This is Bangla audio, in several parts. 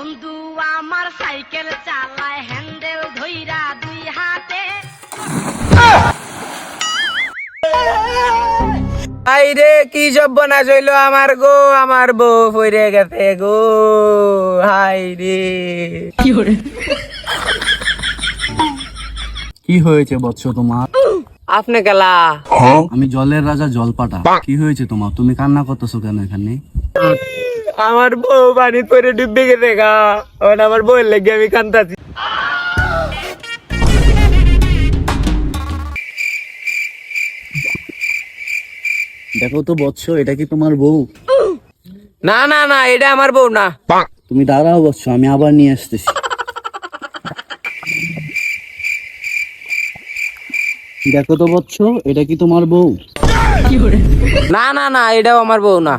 বন্ধু আমার সাইকেল চালায় হ্যান্ডেল ধইরা দুই হাতে। আইরে কি সর্বনাশ হইলো আমার গো, আমার বউ পড়ে গেছে গো, হাই রে। কি হয়েছে বৎস তোমার? আপনি গেলা আমি জলের রাজা জলপাটা। কি হয়েছে তোমার? তুমি কান্না করতেছো কেন এখানে? আমার বউ পানি পরে ডুবে গেছে গা, আমার বউয়ের লেগে আমি কান্দাছি। দেখো তো বৎস, এটা কি তোমার বউ? না না না, এটা আমার বউ না। তুমি দাঁড়াও বৎস, আমি আবার নিয়ে আসতেছি। দেখো তো বৎস, এটা কি তোমার বউ? না না না, এটাও আমার বউ না।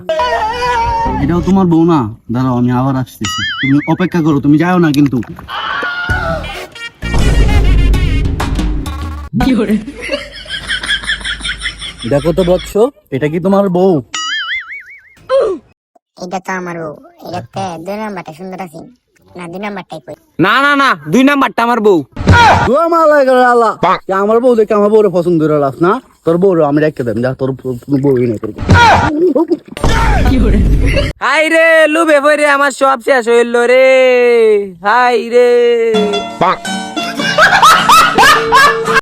এটাও তোমার বউ না? দাঁড়াও, আমি আবার আসতেছি, তুমি অপেক্ষা করো, তুমি যাও না কিন্তু। দেখো তো বৎস, এটা কি তোমার বউ? এটা তো আমার বউ। এটাতে 2 নাম্বারটা সুন্দর আছে না? 2 নাম্বারটাই কই। না না না, 2 নাম্বারটা আমার বউ। আমার বউ দেখে আমার বউরে পছন্দ করে লাভ না। তোর বউ আমি রেখে দেব, যা তোর বউ নেই তোর। হাই রে, লুবে পরে আমার সব শেষ হইল রে, হাই রে।